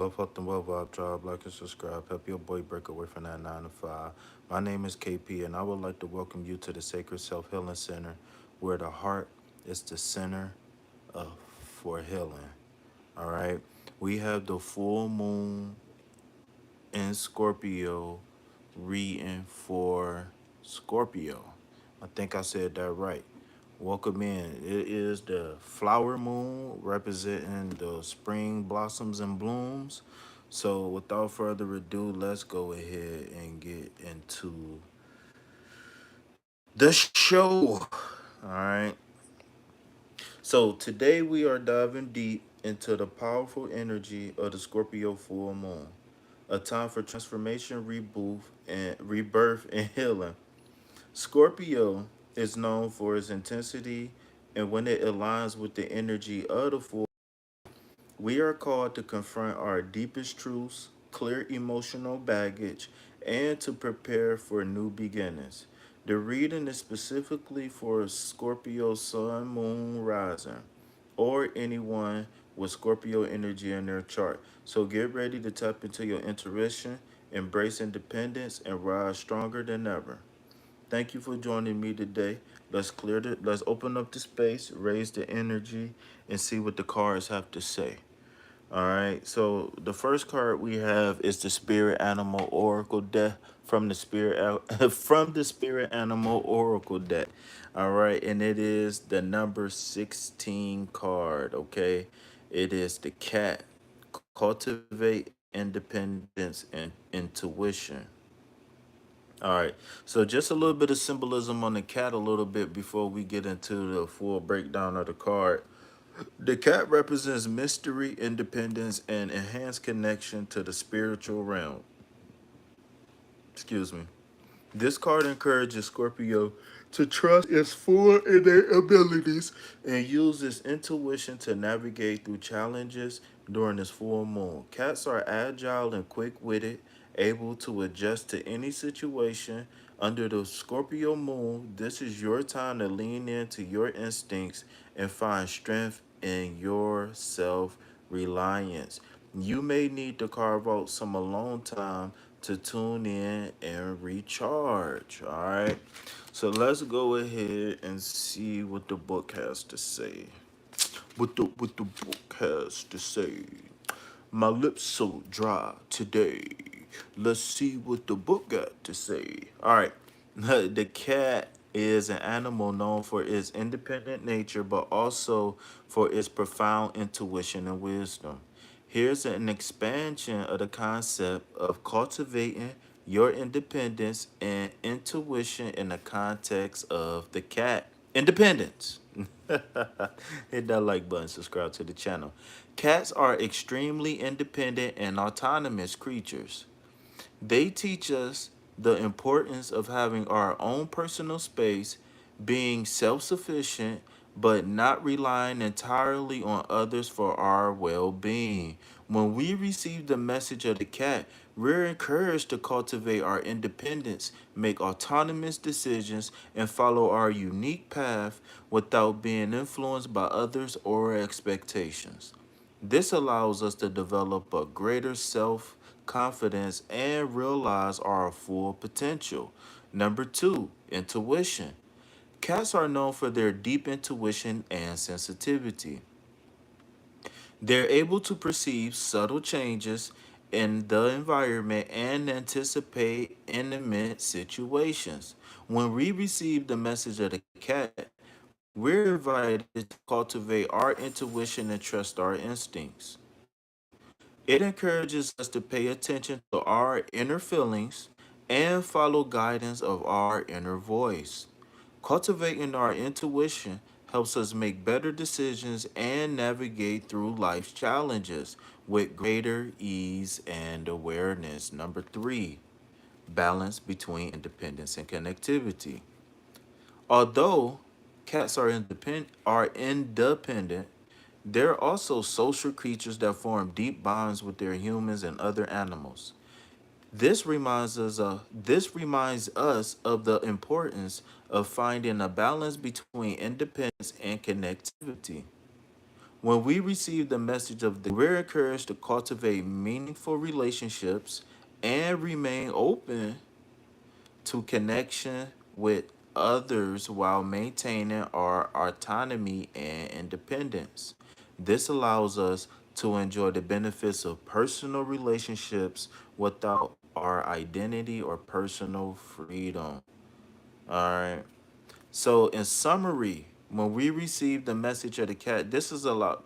Love, health, and well vibe tribe. Like and subscribe. Help your boy break away from that 9 to 5. My name is KP, and I would like to welcome you to the Sacred Self Healing Center, where the heart is the center of for healing. All right. We have the full moon in Scorpio reading for Scorpio. I think I said that right. Welcome in. It is the flower moon representing the spring blossoms and blooms. So, without further ado, let's go ahead and get into the show. All right. So, today we are diving deep into the powerful energy of the Scorpio full moon, a time for transformation, rebirth and healing. Scorpio is known for its intensity, and when it aligns with the energy of the full, we are called to confront our deepest truths, clear emotional baggage, and to prepare for new beginnings. The reading is specifically for Scorpio Sun, Moon, Rising, or anyone with Scorpio energy in their chart. So get ready to tap into your intuition, embrace independence, and rise stronger than ever. Thank you for joining me today. Let's open up the space, raise the energy, and see what the cards have to say. All right. So the first card we have is the Spirit Animal Oracle deck from the from the Spirit Animal Oracle deck. All right, and it is the number 16 card. Okay, it is the cat. Cultivate independence and intuition. All right. So just a little bit of symbolism on the cat a little bit before we get into the full breakdown of the card. The cat represents mystery, independence, and enhanced connection to the spiritual realm. Excuse me. This card encourages Scorpio to trust its full innate abilities and use its intuition to navigate through challenges during this full moon. Cats are agile and quick witted, able to adjust to any situation. Under the Scorpio moon, this is your time to lean into your instincts and find strength in your self reliance. You may need to carve out some alone time to tune in and recharge. All right. So let's go ahead and see what the book has to say. What the book has to say. My lips so dry today. Let's see what the book got to say. All right. The cat is an animal known for its independent nature, but also for its profound intuition and wisdom. Here's an expansion of the concept of cultivating your independence and intuition in the context of the cat. Independence. Hit that like button, subscribe to the channel. Cats are extremely independent and autonomous creatures. They teach us the importance of having our own personal space, being self sufficient, but not relying entirely on others for our well being. When we receive the message of the cat, we're encouraged to cultivate our independence, make autonomous decisions, and follow our unique path without being influenced by others or expectations. This allows us to develop a greater self confidence and realize our full potential. Number two, intuition. Cats are known for their deep intuition and sensitivity. They're able to perceive subtle changes in the environment and anticipate intimate situations. When we receive the message of the cat, we're invited to cultivate our intuition and trust our instincts. It encourages us to pay attention to our inner feelings and follow guidance of our inner voice. Cultivating our intuition helps us make better decisions and navigate through life's challenges with greater ease and awareness. Number three, balance between independence and connectivity. Although cats are independent, they're also social creatures that form deep bonds with their humans and other animals. This reminds us of the importance of finding a balance between independence and connectivity. When we receive the message of the, we're encouraged to cultivate meaningful relationships and remain open to connection with others while maintaining our autonomy and independence. This allows us to enjoy the benefits of personal relationships without our identity or personal freedom. All right. So, in summary, when we receive the message of the cat, this is a lot.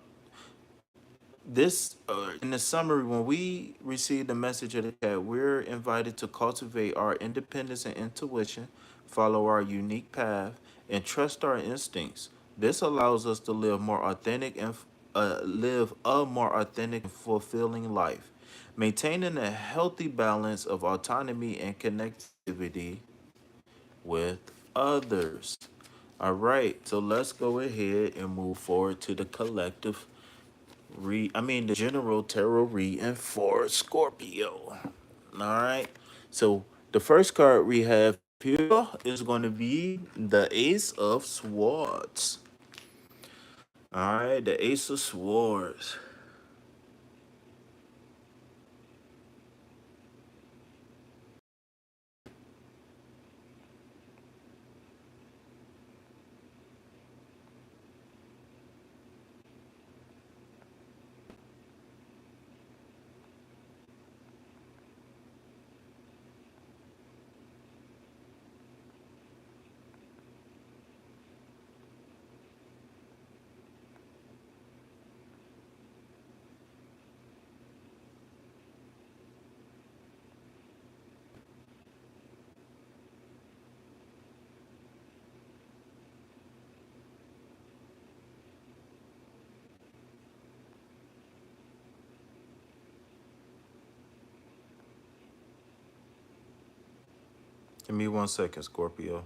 This in the summary, when we receive the message of the cat, we're invited to cultivate our independence and intuition, follow our unique path, and trust our instincts. This allows us to live a more authentic and fulfilling life, maintaining a healthy balance of autonomy and connectivity with others. All right, so let's go ahead and move forward to the collective the general tarot reading for Scorpio. All right. So the first card we have here is going to be the Ace of Swords. All right, the Ace of Swords. Give me 1 second, Scorpio.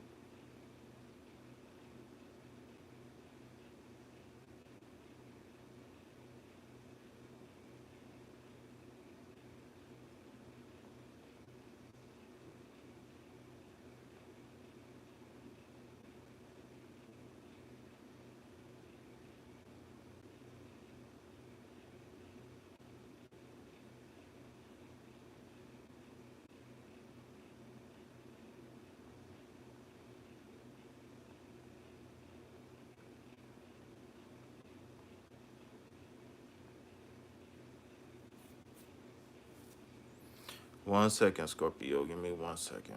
One second, Scorpio. Give me 1 second.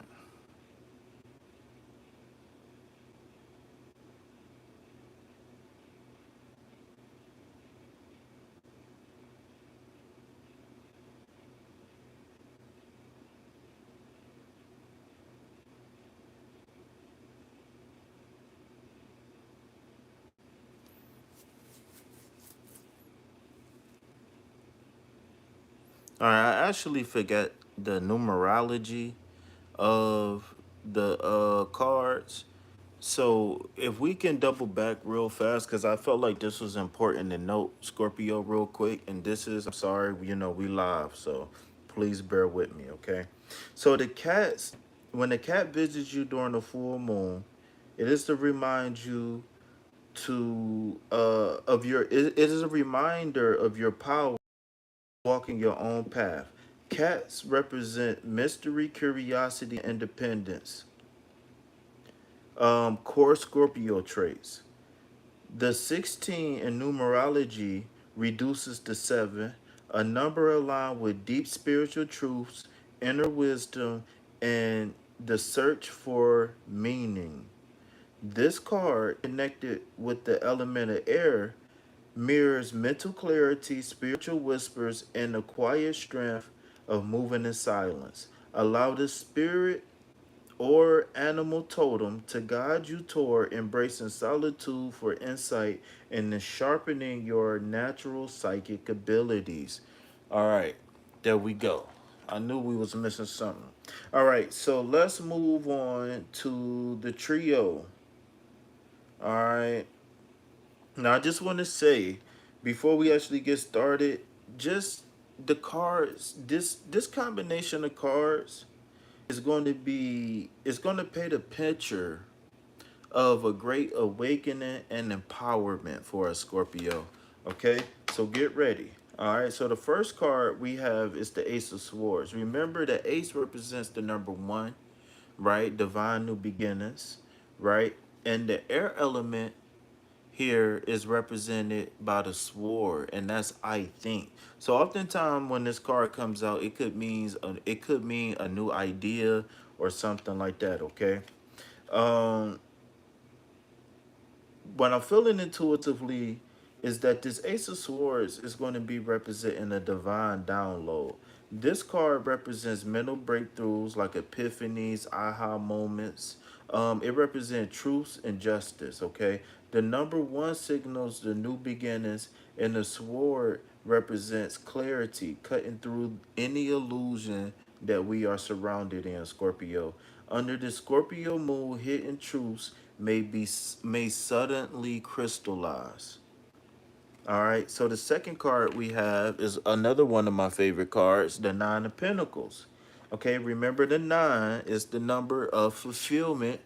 All right, I actually forget the numerology of the cards. So if we can double back real fast, because I felt like this was important to note, Scorpio, real quick. And this is, I'm sorry, we live, so please bear with me, okay? So the cats, when the cat visits you during the full moon, it is to remind you to of your. It is a reminder of your power walking your own path. Cats represent mystery, curiosity, and independence. Core Scorpio traits. The 16 in numerology reduces to 7, a number aligned with deep spiritual truths, inner wisdom, and the search for meaning. This card, connected with the element of air, mirrors mental clarity, spiritual whispers, and the quiet strength of moving in silence. Allow the spirit or animal totem to guide you toward embracing solitude for insight and in sharpening your natural psychic abilities. All right, there we go. I knew we was missing something. All right, so let's move on to the trio. All right. Now I just want to say before we actually get started, just the cards, this combination of cards is going to paint a picture of a great awakening and empowerment for a Scorpio. Okay, so get ready. All right, so the first card we have is the Ace of Swords. Remember, the ace represents the number one, right? Divine new beginnings, right? And the air element here is represented by the sword, and that's I think. So oftentimes when this card comes out, it could mean a new idea or something like that. Okay. Um, what I'm feeling intuitively is that this Ace of Swords is going to be representing a divine download. This card represents mental breakthroughs like epiphanies, aha moments. It represents truth and justice, okay? The number one signals the new beginnings, and the sword represents clarity, cutting through any illusion that we are surrounded in, Scorpio. Under the Scorpio moon, hidden truths may suddenly crystallize. All right. So the second card we have is another one of my favorite cards, the Nine of Pentacles. Okay. Remember, the nine is the number of fulfillment,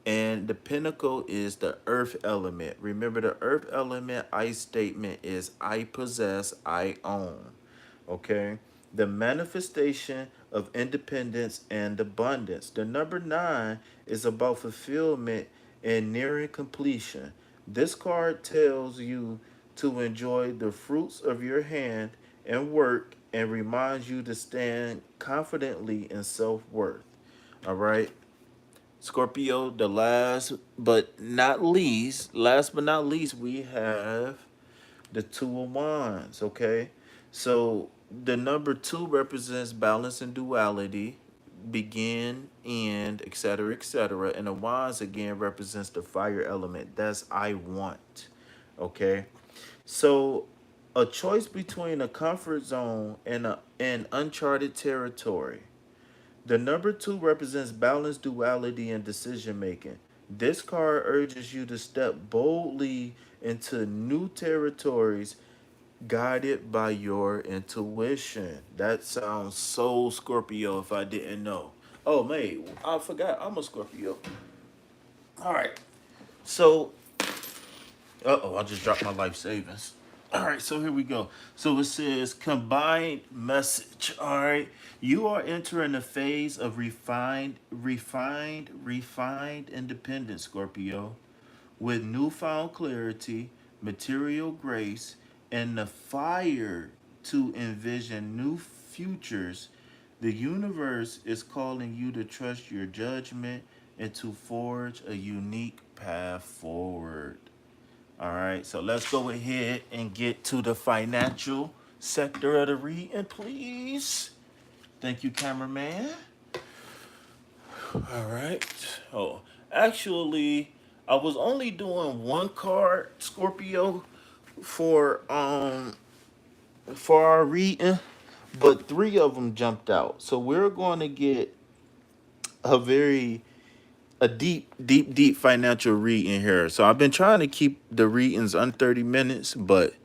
and the pentacle is the earth element. Remember, the earth element I statement is I possess, I own. Okay. The manifestation of independence and abundance. The number nine is about fulfillment and nearing completion. This card tells you to enjoy the fruits of your hand and work, and reminds you to stand confidently in self worth. All right. Scorpio, the last but not least, we have the Two of Wands, okay? So the number two represents balance and duality, begin, end, etc., etc. And the Wands again represents the fire element. That's I want, okay? So a choice between a comfort zone and an uncharted territory. The number two represents balance, duality, and decision making. This card urges you to step boldly into new territories guided by your intuition. That sounds so Scorpio if I didn't know. Oh, mate, I forgot I'm a Scorpio. All right. So, I just dropped my life savings. All right, so here we go. So it says combined message. All right. You are entering a phase of refined independence, Scorpio, with newfound clarity, material grace, and the fire to envision new futures. The universe is calling you to trust your judgment and to forge a unique path forward. All right, so let's go ahead and get to the financial sector of the reading, please. Thank you, cameraman. All right. Oh, actually, I was only doing one card, Scorpio, for our reading, but three of them jumped out. So we're going to get a very a deep financial reading here. So I've been trying to keep the readings under 30 minutes, but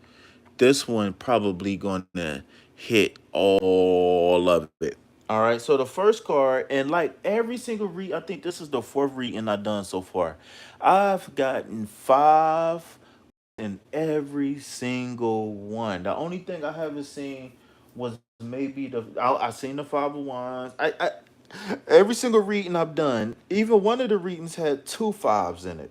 this one probably gonna hit all of it. All right. So the first card, and like every single read, I think this is the fourth reading I've done so far. I've gotten five in every single one. The only thing I haven't seen was maybe I seen the Five of Wands. I every single reading I've done, even one of the readings had two fives in it.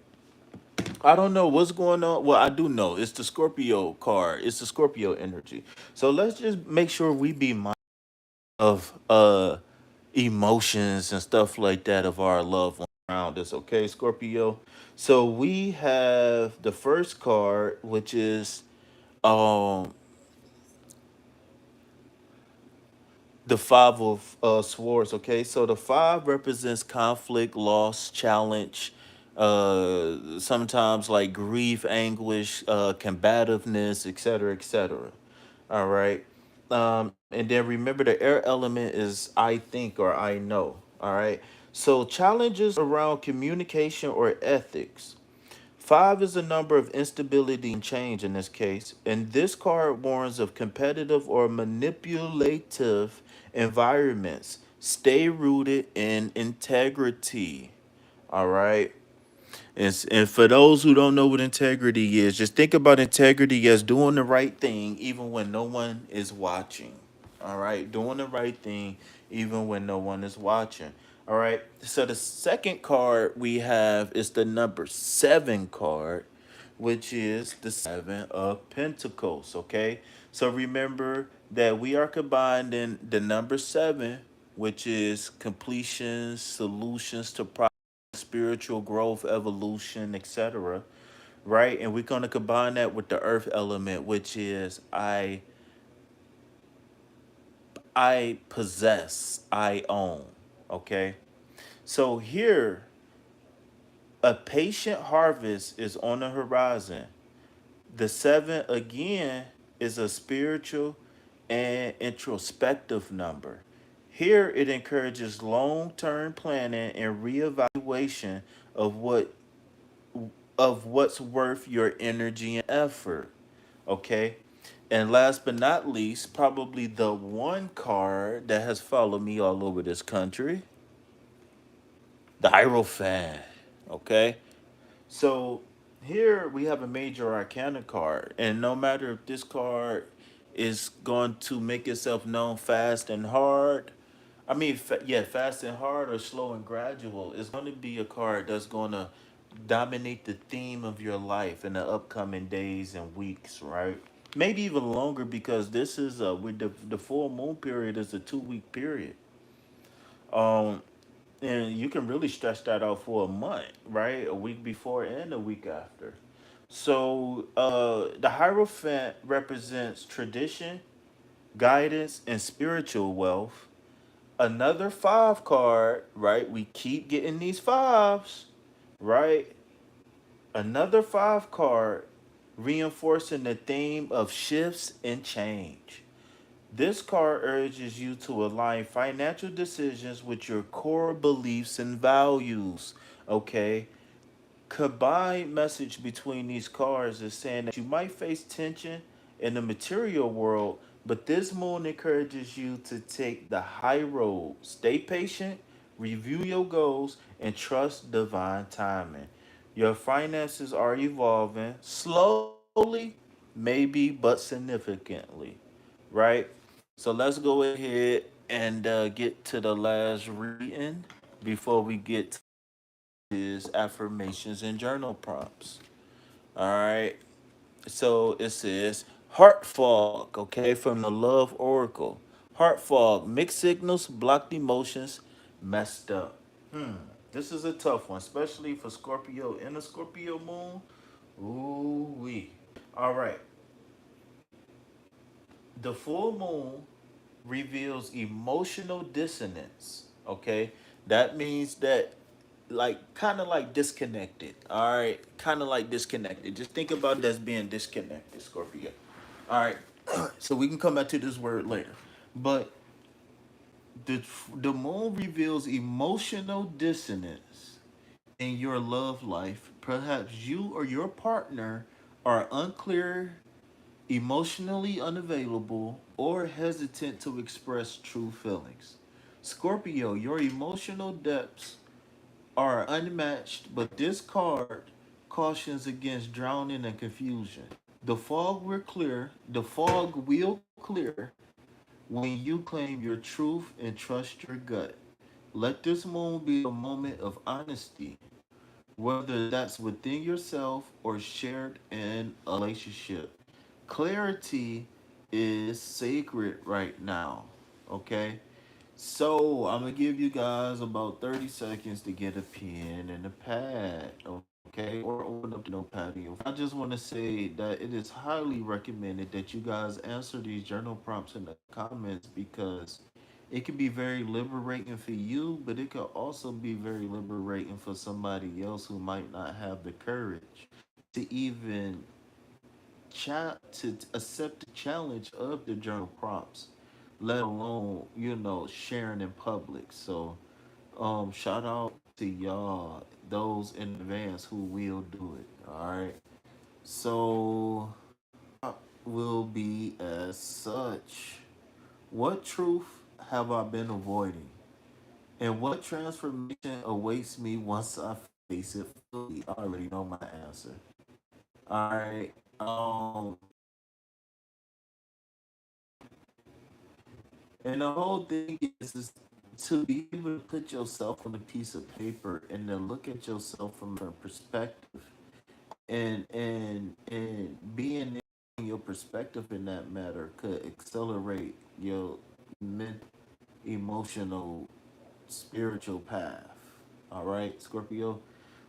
I don't know what's going on. Well, I do know it's the Scorpio card. It's the Scorpio energy. So let's just make sure we be mindful of emotions and stuff like that of our loved ones around us. Okay, Scorpio. So we have the first card, which is um the five of swords. Okay, so the five represents conflict, loss, challenge, sometimes like grief, anguish, combativeness, etc., etc. All right. And then remember, the air element is I think or I know. All right. So challenges around communication or ethics. Five is a number of instability and change in this case, and this card warns of competitive or manipulative environments. Stay rooted in integrity. All right. And for those who don't know what integrity is, just think about integrity as doing the right thing even when no one is watching. All right, doing the right thing even when no one is watching. All right, so the second card we have is the number seven card, which is the seven of pentacles. Okay, so remember that we are combining the number seven, which is completion, solutions to problems, spiritual growth, evolution, etc. Right? And we're going to combine that with the earth element, which is I possess, I own. Okay? So here a patient harvest is on the horizon. The seven again is a spiritual and introspective number. Here it encourages long-term planning and reevaluation of what's worth your energy and effort. Okay. And last but not least, probably the one card that has followed me all over this country, the Hierophant. Okay. So here we have a major arcana card. And no matter if this card is going to make itself known fast and hard, yeah, fast and hard or slow and gradual. It's going to be a card that's going to dominate the theme of your life in the upcoming days and weeks, right? Maybe even longer because this is with the full moon period is a 2 week period. Um, and you can really stretch that out for a month, right? A week before and a week after. So the Hierophant represents tradition, guidance, and spiritual wealth. Another five card, right? We keep getting these fives, right? Another five card reinforcing the theme of shifts and change. This card urges you to align financial decisions with your core beliefs and values. Okay? Combined message between these cards is saying that you might face tension in the material world, but this moon encourages you to take the high road. Stay patient, review your goals, and trust divine timing. Your finances are evolving slowly, maybe, but significantly. Right? So let's go ahead and get to the last reading before we get to his affirmations and journal prompts. All right. So it says heart fog, okay, from the Love Oracle. Heart fog, mixed signals, blocked emotions, messed up. This is a tough one, especially for Scorpio in a Scorpio moon. Ooh wee. All right. The full moon reveals emotional dissonance. Okay, that means that like kind of like disconnected. All right, kind of like disconnected. Just think about it as being disconnected, Scorpio. All right, so we can come back to this word later, but the the moon reveals emotional dissonance in your love life. Perhaps you or your partner are unclear, emotionally unavailable, or hesitant to express true feelings. Scorpio, your emotional depths are unmatched, but this card cautions against drowning in confusion. The fog will clear when you claim your truth and trust your gut. Let this moon be a moment of honesty, whether that's within yourself or shared in a relationship. Clarity is sacred right now. Okay? So I'm gonna give you guys about 30 seconds to get a pen and a pad, okay? Or open up the notepad in your phone. I just want to say that it is highly recommended that you guys answer these journal prompts in the comments because it can be very liberating for you, but it could also be very liberating for somebody else who might not have the courage to even to accept the challenge of the journal prompts, let alone sharing in public. So, shout out to y'all, those in advance who will do it. All right. So, will be as such. What truth have I been avoiding, and what transformation awaits me once I face it fully. I already know my answer. All right. And the whole thing is to be able to put yourself on a piece of paper and then look at yourself from a perspective and being in your perspective in that matter could accelerate your mental, emotional, spiritual path. All right, Scorpio.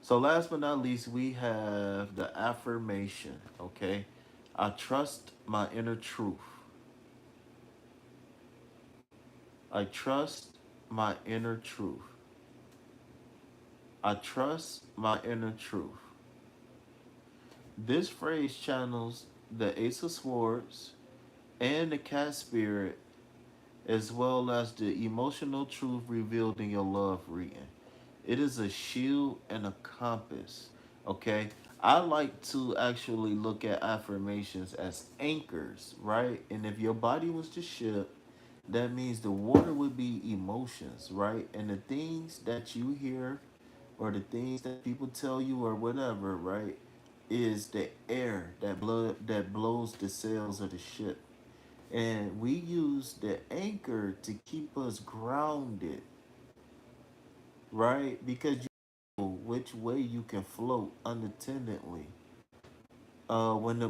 So last but not least, we have the affirmation. Okay, I trust my inner truth. I trust my inner truth. I trust my inner truth. This phrase channels the Ace of Swords and the Cat Spirit, as well as the emotional truth revealed in your love reading. It is a shield and a compass. Okay? I like to actually look at affirmations as anchors, right? And if your body was the ship, that means the water would be emotions, right? And the things that you hear or the things that people tell you or whatever, right, is the air that blows the sails of the ship. And we use the anchor to keep us grounded, right? Because you know which way you can float unattendedly. When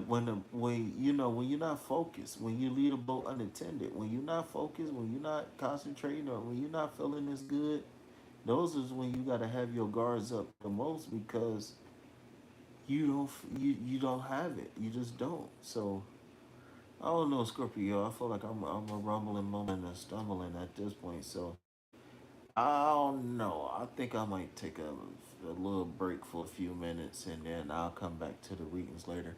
you know when you're not focused, when you lead a boat unattended, when you're not focused, when you're not concentrating, or when you're not feeling as good, those is when you gotta have your guards up the most because you don't have it. You just don't. So I don't know, Scorpio. I feel like I'm a rumbling, mumbling, and stumbling at this point. So I don't know. I think I might take a little break for a few minutes and then I'll come back to the readings later.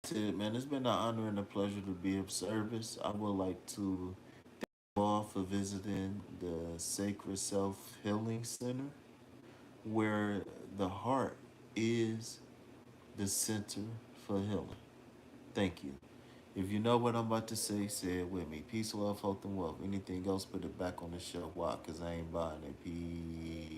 That's it, man. It's been an honor and a pleasure to be of service. I would like to thank you all for visiting the Sacred Self Healing Center, where the heart is the center for healing. Thank you. If you know what I'm about to say it with me. Peace, love, health, and wealth. Anything else, put it back on the shelf. Why? Because I ain't buying it. Peace.